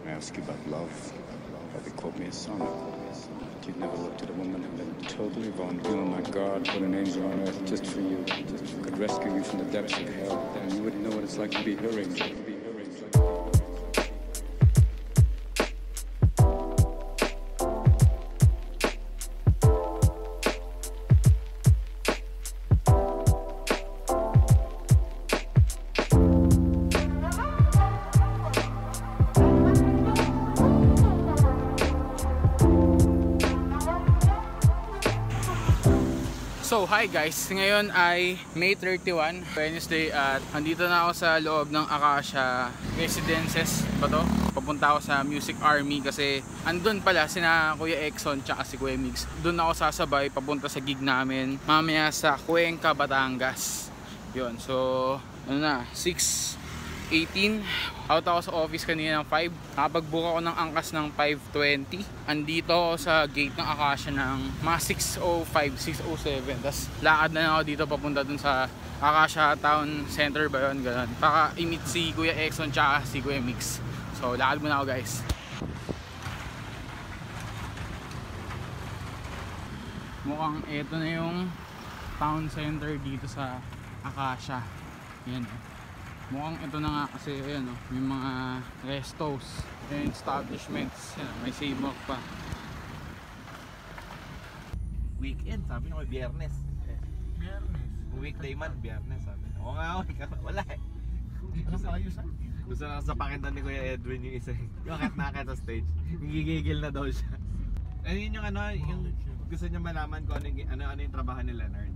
I ask you about love. They quote me a sonnet. You'd never looked at a woman and been totally vulnerable. Oh my God, what an angel on earth just for you. Just could rescue you from the depths of hell. And you wouldn't know what it's like to be her angel. So hi guys, ngayon ay May 31, Wednesday, at andito na ako sa loob ng Acacia Residences ba to? Papunta ako sa Music Army kasi andun pala sina Kuya Exxon tsaka si Kuya Migs. Doon ako sasabay papunta sa gig namin mamaya sa Cuenca, Batangas. Yun, so ano na, 6:18. Out ako sa office kanina ng 5. Nakapag-book ako ng angkas ng 5:20. Andito ako sa gate ng Acacia ng mga 6:05, 6:07. Tapos lakad na ako dito papunta dun sa Acacia Town Center ba yun? Ganun. Para i-meet si Kuya Exxon tsaka si Kuya Mix. So lakad muna ako guys. Mukhang eto na yung town center dito sa Acacia. Yan. Mukhang ito na nga kasi ayan, oh, may mga restos and establishments. Yan, may sidewalk pa. Weekend, sabi nyo ko biyernes. Biyernes? Weekday man, biyernes sabi. Oo nga, wala eh. Anong kaayusan? Gusto na sa pakintan ni Kuya Edwin yung isa. Yung nakita sa stage. Gigigil na daw siya. Ano yun yung ano, yung gusto niya malaman kung ano yung trabaho ni Leonard.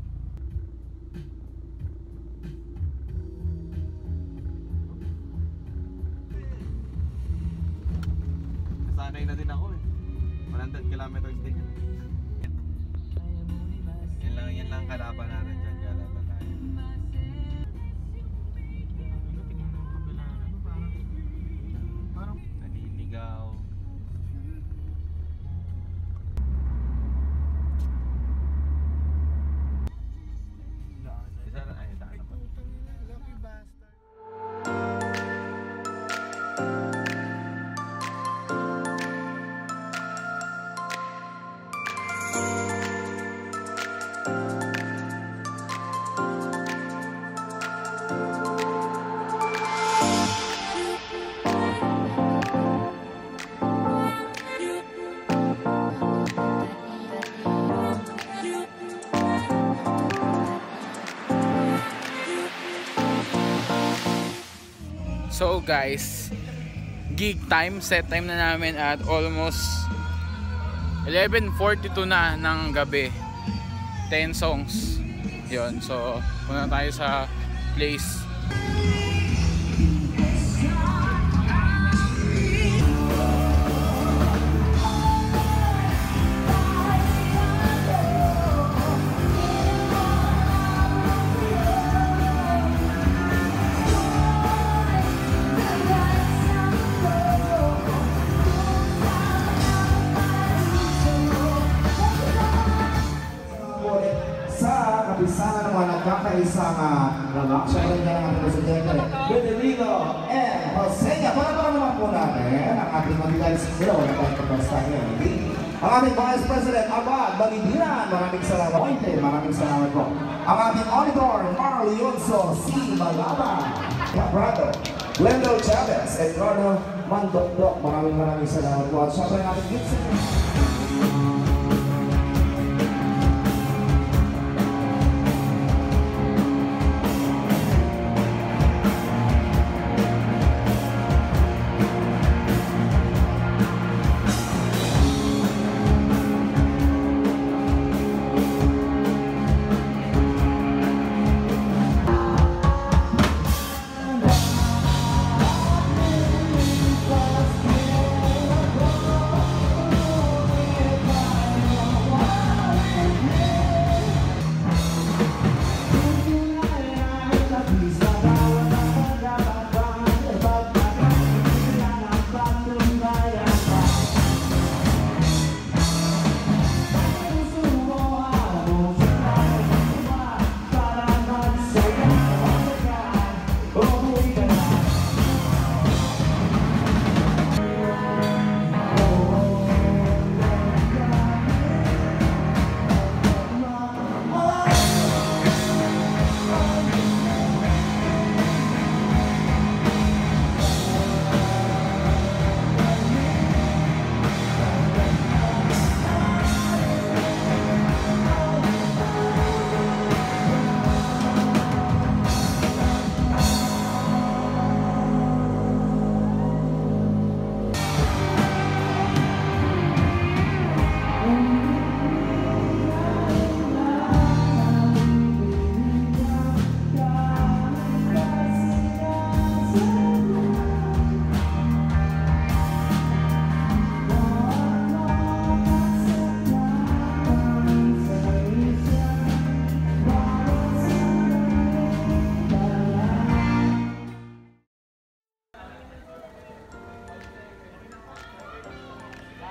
Sanay na din ako eh. 100 kilometers din yun. Yan lang kalaban natin dyan. Kalaban tayo. Parang naniligaw. Isa na, ay daan na pa. Lucky bastard. So guys, gig time, set time na namin at almost 11:42 na ng gabi. 10 songs. Yun, so punta tayo sa place. Kapisanan ng mga nagkakaisang siyempre na ng ating presidente Benedito and Joseña. Para naman po natin ang ating magigalis sila na tayong pagkasta ngayon. Ang ating Vice President Abad Balidinan, maraming salamat. Maraming salamat po. Ang ating Auditor Marley Yunso C. Malaba, Caprado, Glendo Chavez, Edgardo Mandokdok, maraming salamat po. At siyempre ang ating Gibson.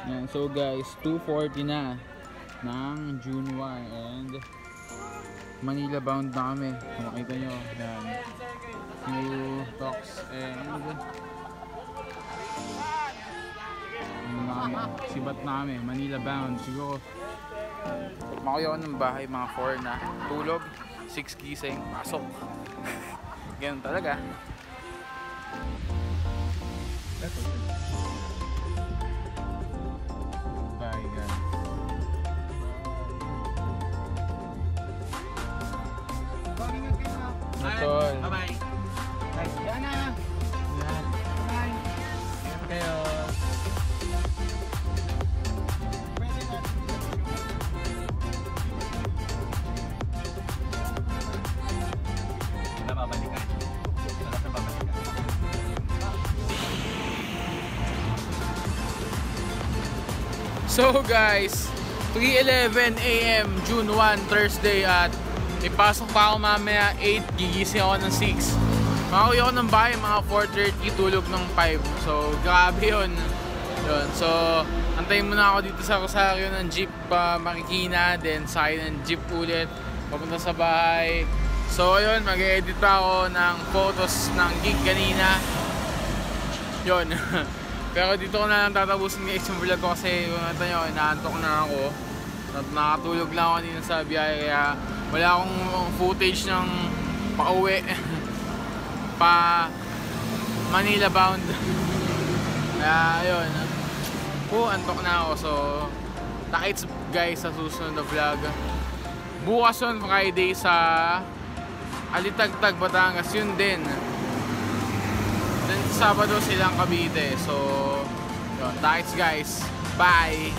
Yan, so guys, 2:40 na ng June 1 and Manila bound na kami. Kung makita nyo, yan. New talks and sibat na kami, Manila bound. Siguro makuya ko ng bahay mga 4 na tulog, 6 gising, pasok. Ganun talaga. Bye guys. Tol. Bye-bye. Yan na. Yan. Bye. Ingat kayo. Wala babalikan. Wala sa babalikan. So guys, 3:11 AM, June 1, Thursday at ipasok pa ako mamaya 8, gigising ako ng 6. Makauwi ako ng bahay mga 4:30, tulog ng 5. So grabe yun. So antayin muna ako dito sa Rosario ng jeep pa Marikina, then sakay ng jeep ulit papunta sa bahay. So ayun, mag-edit ako ng photos ng gig kanina. Yun. Pero dito ko na lang tatapusin guys yung vlog ko kasi kung natin nyo, inaantok na ako. Nakatulog lang ako kanina sa biyahe kaya wala akong footage ng pauwi pa Manila bound. Kaya ayun, antok na ako. So takits guys sa susunod na vlog. Bukas yun, Friday sa Alitagtag, Batangas, yun din. Then Sabado silang Cavite. So yun, takits guys, bye.